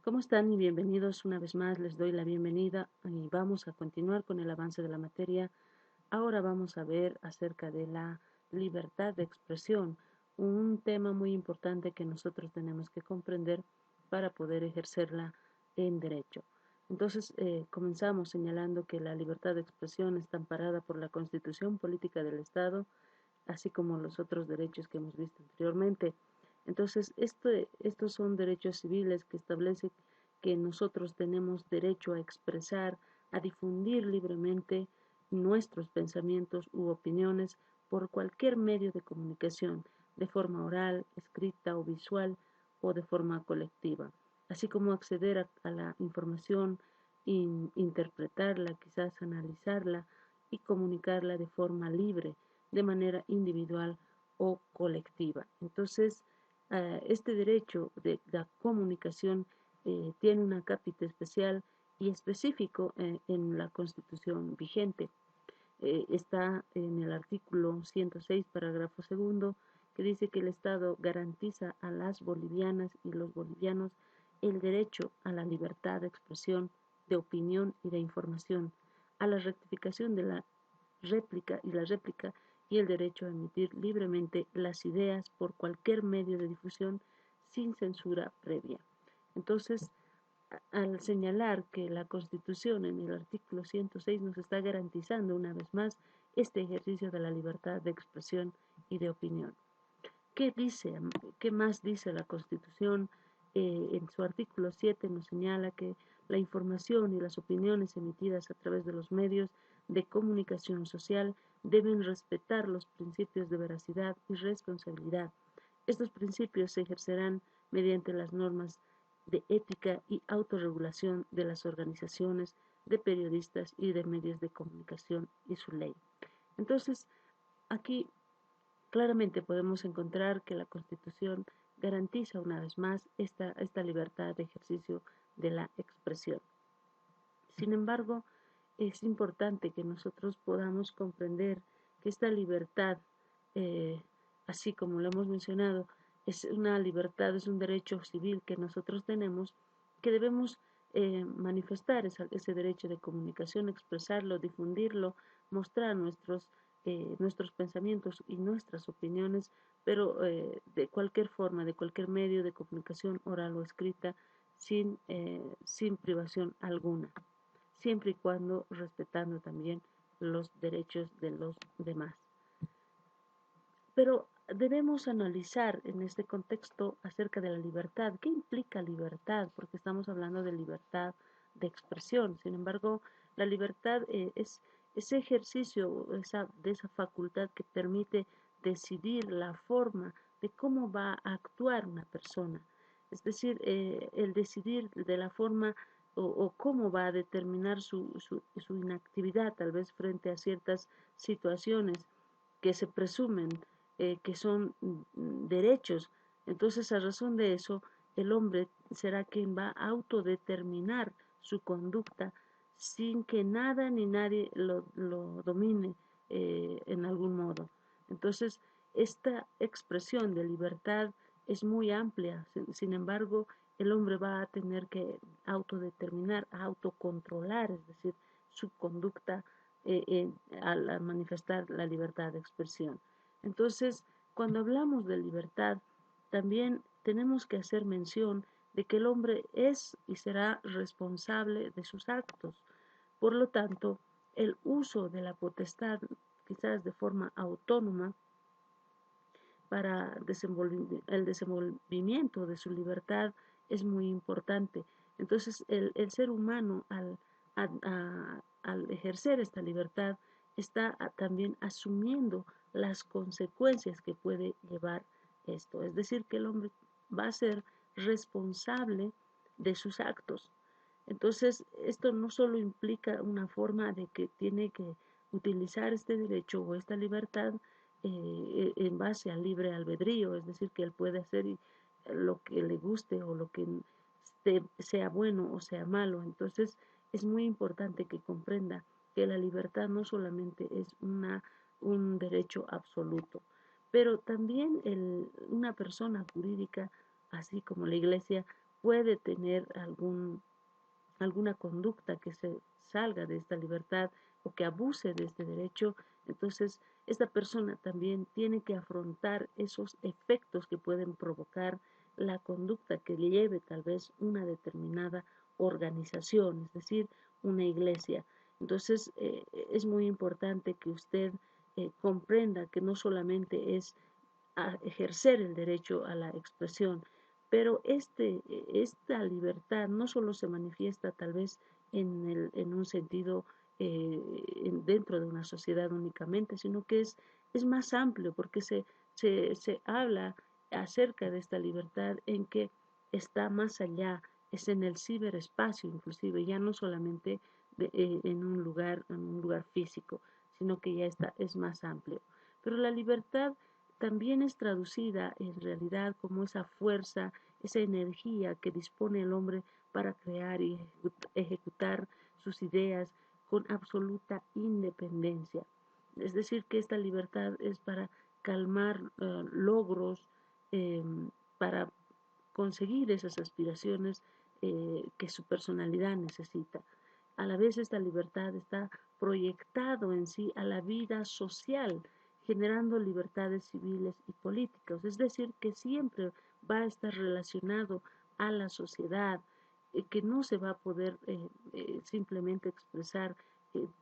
¿Cómo están? Y bienvenidos una vez más. Les doy la bienvenida y vamos a continuar con el avance de la materia. Ahora vamos a ver acerca de la libertad de expresión, un tema muy importante que nosotros tenemos que comprender para poder ejercerla en derecho. Entonces, comenzamos señalando que la libertad de expresión está amparada por la Constitución Política del Estado, así como los otros derechos que hemos visto anteriormente. Entonces, estos son derechos civiles que establecen que nosotros tenemos derecho a expresar, a difundir libremente nuestros pensamientos u opiniones por cualquier medio de comunicación, de forma oral, escrita o visual o de forma colectiva, así como acceder a la información, interpretarla, quizás analizarla y comunicarla de forma libre, de manera individual o colectiva. Entonces, este derecho de la comunicación tiene un acápite especial y específico en la Constitución vigente. Está en el artículo 106, parágrafo segundo, que dice que el Estado garantiza a las bolivianas y los bolivianos el derecho a la libertad de expresión, de opinión y de información, a la rectificación de la réplica y el derecho a emitir libremente las ideas por cualquier medio de difusión sin censura previa. Entonces, al señalar que la Constitución en el artículo 106 nos está garantizando una vez más este ejercicio de la libertad de expresión y de opinión. ¿Qué dice? ¿Qué más dice la Constitución? En su artículo 7 nos señala que la información y las opiniones emitidas a través de los medios de comunicación social deben respetar los principios de veracidad y responsabilidad. Estos principios se ejercerán mediante las normas de ética y autorregulación de las organizaciones de periodistas y de medios de comunicación y su ley. Entonces, aquí claramente podemos encontrar que la Constitución garantiza una vez más esta libertad de ejercicio de la expresión. Sin embargo, es importante que nosotros podamos comprender que esta libertad, eh, así como lo hemos mencionado, es una libertad, es un derecho civil que nosotros tenemos, que debemos manifestar ese derecho de comunicación, expresarlo, difundirlo, mostrar nuestros pensamientos y nuestras opiniones, pero de cualquier forma, de cualquier medio de comunicación oral o escrita, sin privación alguna, siempre y cuando respetando también los derechos de los demás. Pero debemos analizar en este contexto acerca de la libertad. ¿Qué implica libertad? Porque estamos hablando de libertad de expresión. Sin embargo, la libertad es ese ejercicio de esa facultad que permite decidir la forma de cómo va a actuar una persona. Es decir, el decidir de la forma o cómo va a determinar su inactividad, tal vez frente a ciertas situaciones que se presumen que son derechos. Entonces, a razón de eso, el hombre será quien va a autodeterminar su conducta sin que nada ni nadie lo domine en algún modo. Entonces, esta expresión de libertad es muy amplia. Sin embargo, el hombre va a tener que autodeterminar, autocontrolar, es decir, su conducta al manifestar la libertad de expresión. Entonces, cuando hablamos de libertad, también tenemos que hacer mención de que el hombre es y será responsable de sus actos. Por lo tanto, el uso de la potestad, quizás de forma autónoma, para el desenvolvimiento de su libertad es muy importante. Entonces, el ser humano, al ejercer esta libertad, está también asumiendo las consecuencias que puede llevar esto. Es decir, que el hombre va a ser responsable de sus actos. Entonces, esto no solo implica una forma de que tiene que utilizar este derecho o esta libertad en base al libre albedrío, es decir, que él puede hacer lo que le guste o lo que sea bueno o sea malo. Entonces, es muy importante que comprenda que la libertad no solamente es un derecho absoluto, pero también una persona jurídica, así como la Iglesia, puede tener alguna conducta que se salga de esta libertad o que abuse de este derecho, entonces esta persona también tiene que afrontar esos efectos que pueden provocar la conducta que le lleve tal vez una determinada organización, es decir, una iglesia. Entonces es muy importante que usted comprenda que no solamente es a ejercer el derecho a la expresión, pero esta libertad no solo se manifiesta tal vez en un sentido dentro de una sociedad únicamente, sino que es más amplio porque se habla acerca de esta libertad en que está más allá, es en el ciberespacio inclusive, ya no solamente en un lugar físico, sino que ya está, es más amplio. Pero la libertad también es traducida en realidad como esa fuerza, esa energía que dispone el hombre para crear y ejecutar sus ideas con absoluta independencia. Es decir, que esta libertad es para calmar logros, eh, para conseguir esas aspiraciones que su personalidad necesita. A la vez esta libertad está proyectado en sí a la vida social, generando libertades civiles y políticas. Es decir, que siempre va a estar relacionado a la sociedad, que no se va a poder simplemente expresar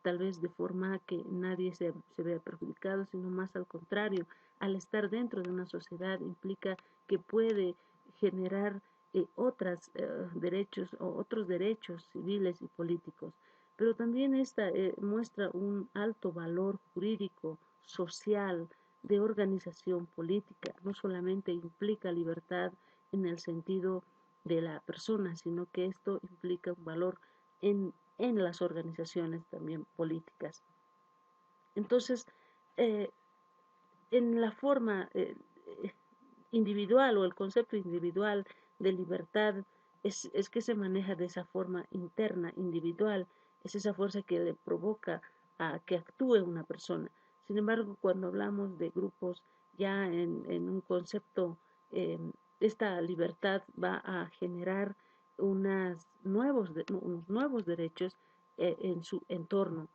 tal vez de forma que nadie se vea perjudicado, sino más al contrario, al estar dentro de una sociedad implica que puede generar otros derechos civiles y políticos. Pero también esta muestra un alto valor jurídico, social, de organización política. No solamente implica libertad en el sentido de la persona, sino que esto implica un valor en las organizaciones también políticas. Entonces, eh, en la forma individual o el concepto individual de libertad es que se maneja de esa forma interna, individual, es esa fuerza que le provoca a que actúe una persona. Sin embargo, cuando hablamos de grupos ya en un concepto, esta libertad va a generar unos nuevos derechos en su entorno.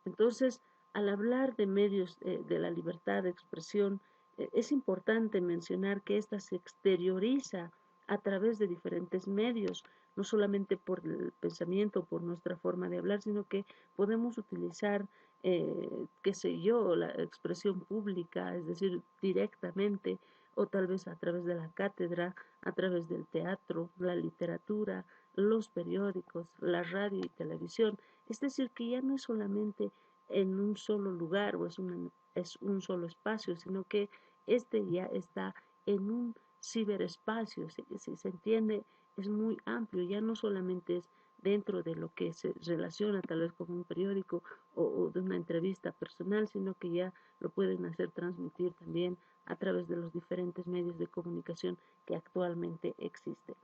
Entonces, al hablar de medios de la libertad de expresión, es importante mencionar que ésta se exterioriza a través de diferentes medios, no solamente por el pensamiento, por nuestra forma de hablar, sino que podemos utilizar, qué sé yo, la expresión pública, es decir, directamente, o tal vez a través de la cátedra, a través del teatro, la literatura, los periódicos, la radio y televisión. Es decir, que ya no es solamente en un solo lugar o es un solo espacio, sino que este ya está en un ciberespacio, si se entiende, es muy amplio, ya no solamente es dentro de lo que se relaciona tal vez con un periódico o de una entrevista personal, sino que ya lo pueden hacer transmitir también a través de los diferentes medios de comunicación que actualmente existen.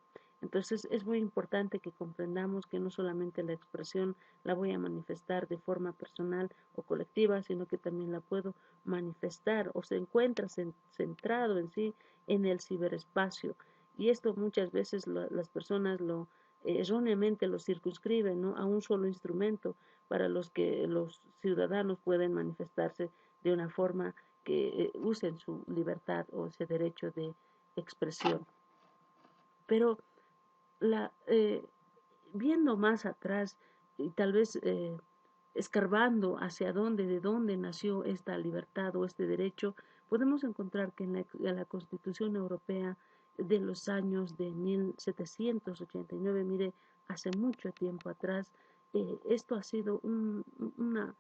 Entonces es muy importante que comprendamos que no solamente la expresión la voy a manifestar de forma personal o colectiva, sino que también la puedo manifestar o se encuentra centrado en sí en el ciberespacio. Y esto muchas veces las personas erróneamente lo circunscriben, ¿no?, a un solo instrumento para los que los ciudadanos pueden manifestarse de una forma que usen su libertad o ese derecho de expresión. Pero la, viendo más atrás y tal vez escarbando hacia de dónde nació esta libertad o este derecho, podemos encontrar que en la Constitución Europea de los años de 1789, mire, hace mucho tiempo atrás, esto ha sido una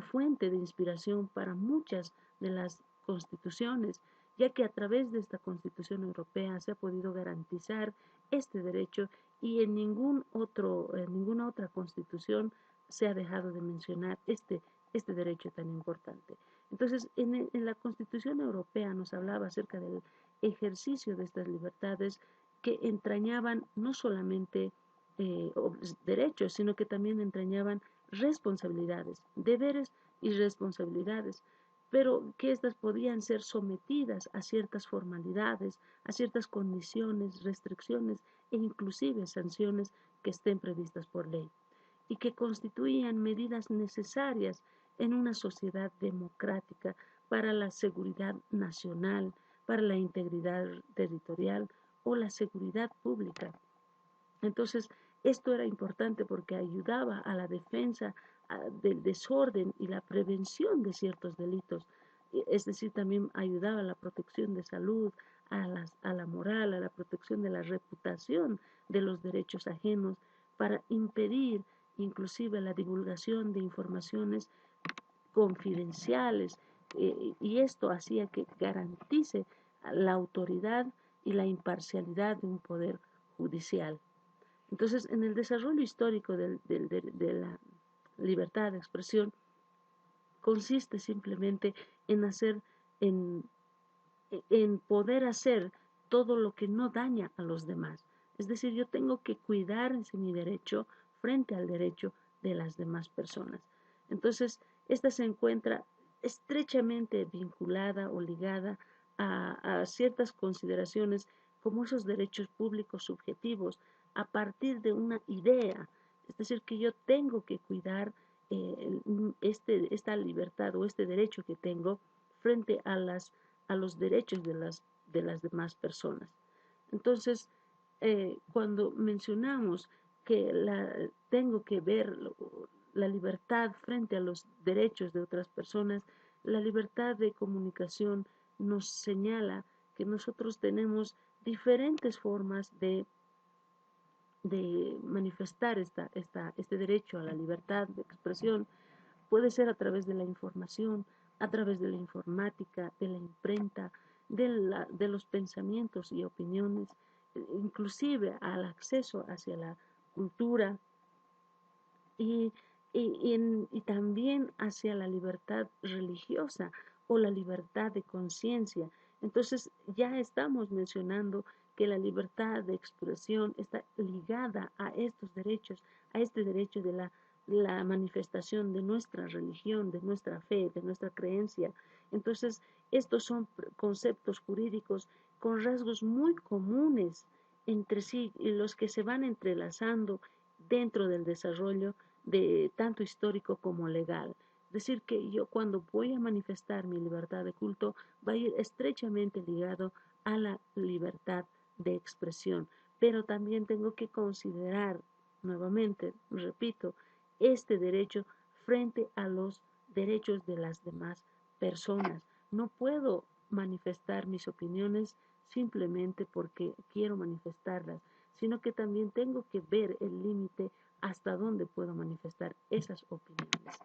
fuente de inspiración para muchas de las constituciones, ya que a través de esta Constitución Europea se ha podido garantizar este derecho y en ninguna otra constitución se ha dejado de mencionar este derecho tan importante. Entonces, en la Constitución Europea nos hablaba acerca del ejercicio de estas libertades que entrañaban no solamente derechos, sino que también entrañaban responsabilidades, deberes y responsabilidades, pero que éstas podían ser sometidas a ciertas formalidades, a ciertas condiciones, restricciones e inclusive sanciones que estén previstas por ley y que constituían medidas necesarias en una sociedad democrática para la seguridad nacional, para la integridad territorial o la seguridad pública. Entonces, esto era importante porque ayudaba a la defensa del desorden y la prevención de ciertos delitos. Es decir, también ayudaba a la protección de salud, a la moral, a la protección de la reputación de los derechos ajenos, para impedir inclusive la divulgación de informaciones confidenciales, y esto hacía que garantice la autoridad y la imparcialidad de un poder judicial. Entonces, en el desarrollo histórico de la libertad de expresión consiste simplemente en hacer, en, en poder hacer todo lo que no daña a los demás. Es decir, yo tengo que cuidar mi derecho frente al derecho de las demás personas. Entonces, esta se encuentra estrechamente vinculada o ligada a ciertas consideraciones como esos derechos públicos subjetivos a partir de una idea. Es decir, que yo tengo que cuidar esta libertad o este derecho que tengo frente a los derechos de las demás personas. Entonces, cuando mencionamos que tengo que ver la libertad frente a los derechos de otras personas, la libertad de comunicación nos señala que nosotros tenemos diferentes formas de manifestar este derecho a la libertad de expresión. Puede ser a través de la información, a través de la informática, de la imprenta, de los pensamientos y opiniones, inclusive al acceso hacia la cultura y, y también hacia la libertad religiosa o la libertad de conciencia. Entonces ya estamos mencionando que la libertad de expresión está ligada a estos derechos, a este derecho de la manifestación de nuestra religión, de nuestra fe, de nuestra creencia. Entonces, estos son conceptos jurídicos con rasgos muy comunes entre sí y los que se van entrelazando dentro del desarrollo de tanto histórico como legal. Es decir, que yo cuando voy a manifestar mi libertad de culto va a ir estrechamente ligado a la libertad de expresión, pero también tengo que considerar nuevamente, repito, este derecho frente a los derechos de las demás personas. No puedo manifestar mis opiniones simplemente porque quiero manifestarlas, sino que también tengo que ver el límite hasta dónde puedo manifestar esas opiniones.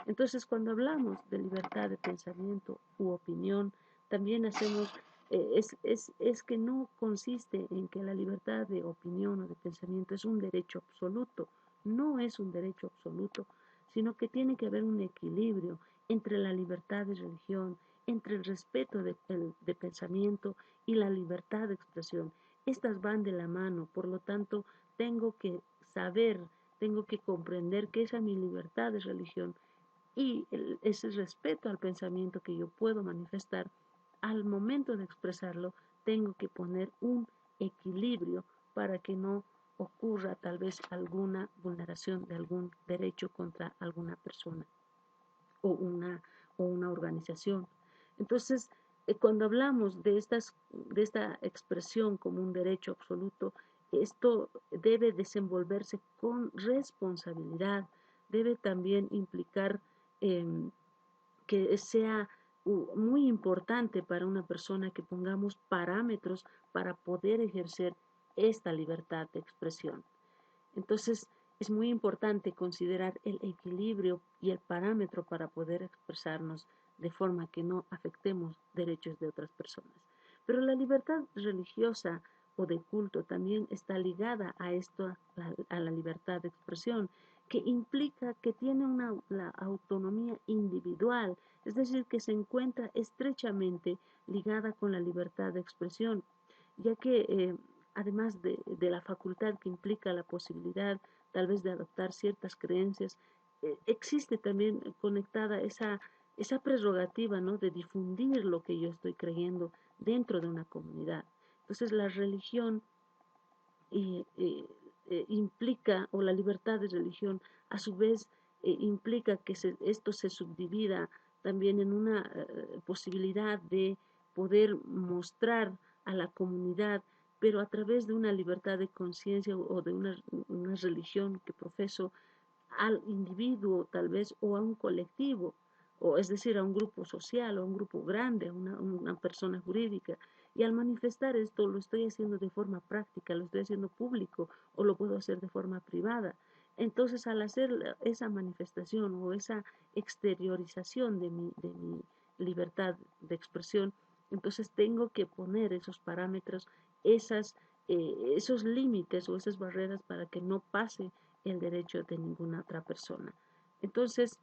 Entonces, cuando hablamos de libertad de pensamiento u opinión, también hacemos, es que no consiste en que la libertad de opinión o de pensamiento es un derecho absoluto, no es un derecho absoluto, sino que tiene que haber un equilibrio entre la libertad de religión, entre el respeto de pensamiento y la libertad de expresión. Estas van de la mano, por lo tanto, tengo que saber, tengo que comprender que esa es mi libertad de religión y ese respeto al pensamiento que yo puedo manifestar, al momento de expresarlo, tengo que poner un equilibrio para que no ocurra tal vez alguna vulneración de algún derecho contra alguna persona o una organización. Entonces, cuando hablamos de esta expresión como un derecho absoluto, esto debe desenvolverse con responsabilidad, debe también implicar eh, que sea muy importante para una persona que pongamos parámetros para poder ejercer esta libertad de expresión. Entonces, es muy importante considerar el equilibrio y el parámetro para poder expresarnos de forma que no afectemos derechos de otras personas. Pero la libertad religiosa o de culto también está ligada a esto, a la libertad de expresión, que implica que tiene la autonomía individual, es decir, que se encuentra estrechamente ligada con la libertad de expresión, ya que además de la facultad que implica la posibilidad tal vez de adoptar ciertas creencias, existe también conectada esa prerrogativa, ¿no?, de difundir lo que yo estoy creyendo dentro de una comunidad. Entonces la religión implica, o la libertad de religión, a su vez implica que esto se subdivida también en una posibilidad de poder mostrar a la comunidad, pero a través de una libertad de conciencia o de una religión que profeso, al individuo tal vez o a un colectivo, o es decir, a un grupo social o a un grupo grande, a una persona jurídica. Y al manifestar esto lo estoy haciendo de forma práctica, lo estoy haciendo público o lo puedo hacer de forma privada. Entonces, al hacer esa manifestación o esa exteriorización de mi libertad de expresión, entonces tengo que poner esos parámetros, esos límites o esas barreras para que no pase el derecho de ninguna otra persona. Entonces,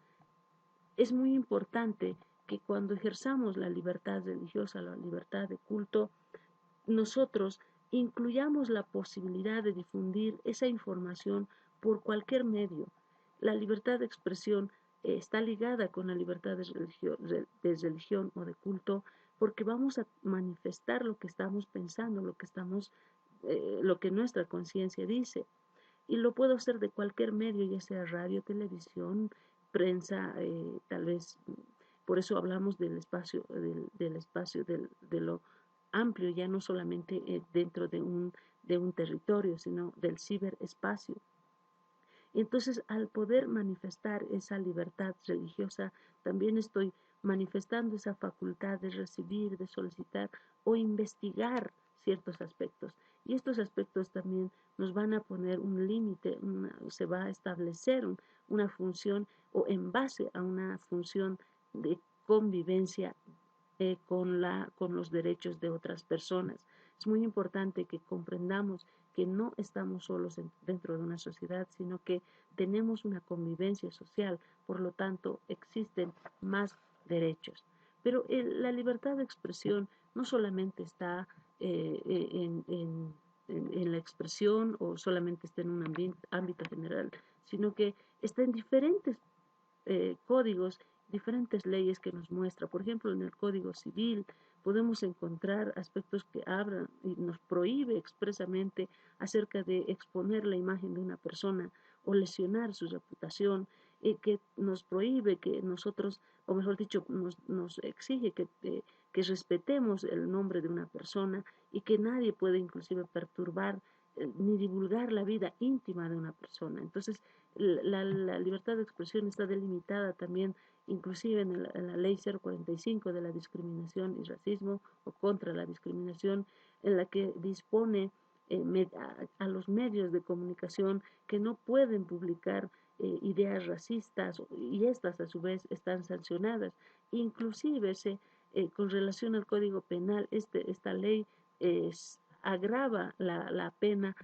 es muy importante que cuando ejerzamos la libertad religiosa, la libertad de culto, nosotros incluyamos la posibilidad de difundir esa información por cualquier medio. La libertad de expresión está ligada con la libertad de religión o de culto, porque vamos a manifestar lo que estamos pensando, lo que nuestra conciencia dice. Y lo puedo hacer de cualquier medio, ya sea radio, televisión, prensa, tal vez, por eso hablamos del espacio, de lo amplio, ya no solamente dentro de un territorio, sino del ciberespacio. Entonces, al poder manifestar esa libertad religiosa, también estoy manifestando esa facultad de recibir, de solicitar o investigar ciertos aspectos. Y estos aspectos también nos van a poner un límite, se va a establecer una función o en base a una función de convivencia con los derechos de otras personas. Es muy importante que comprendamos que no estamos solos dentro de una sociedad, sino que tenemos una convivencia social, por lo tanto existen más derechos. Pero la libertad de expresión no solamente está en la expresión o solamente está en un ámbito general, sino que está en diferentes códigos, diferentes leyes que nos muestra. Por ejemplo, en el Código Civil podemos encontrar aspectos que abran y nos prohíbe expresamente acerca de exponer la imagen de una persona o lesionar su reputación, que nos prohíbe que nosotros, o mejor dicho, nos exige que respetemos el nombre de una persona y que nadie puede inclusive perturbar ni divulgar la vida íntima de una persona. Entonces, la libertad de expresión está delimitada también inclusive en la ley 045 de la discriminación y racismo o contra la discriminación, en la que dispone a los medios de comunicación que no pueden publicar ideas racistas y estas a su vez están sancionadas. Inclusive con relación al Código Penal, esta ley agrava la pena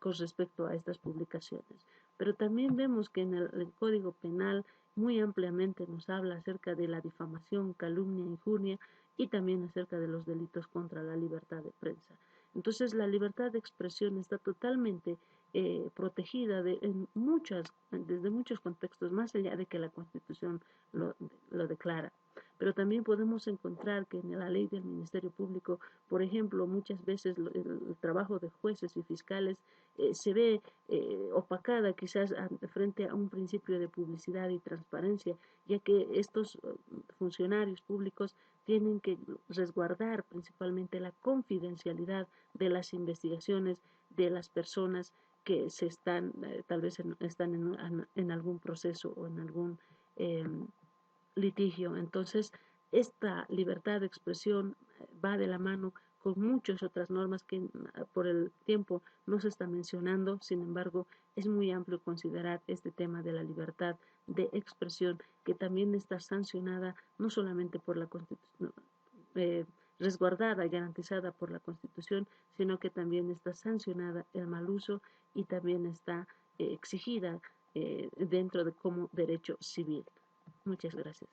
con respecto a estas publicaciones. Pero también vemos que en el Código Penal muy ampliamente nos habla acerca de la difamación, calumnia, injuria y también acerca de los delitos contra la libertad de prensa. Entonces la libertad de expresión está totalmente protegida desde muchos contextos, más allá de que la Constitución lo declara. Pero también podemos encontrar que en la ley del Ministerio Público, por ejemplo, muchas veces el trabajo de jueces y fiscales se ve opacada quizás frente a un principio de publicidad y transparencia, ya que estos funcionarios públicos tienen que resguardar principalmente la confidencialidad de las investigaciones de las personas que tal vez están en algún proceso o en algún litigio. Entonces, esta libertad de expresión va de la mano con muchas otras normas que por el tiempo no se está mencionando. Sin embargo, es muy amplio considerar este tema de la libertad de expresión, que también está sancionada no solamente por la Constitución, resguardada y garantizada por la Constitución, sino que también está sancionada el mal uso y también está exigida dentro de como derecho civil. Muchas gracias.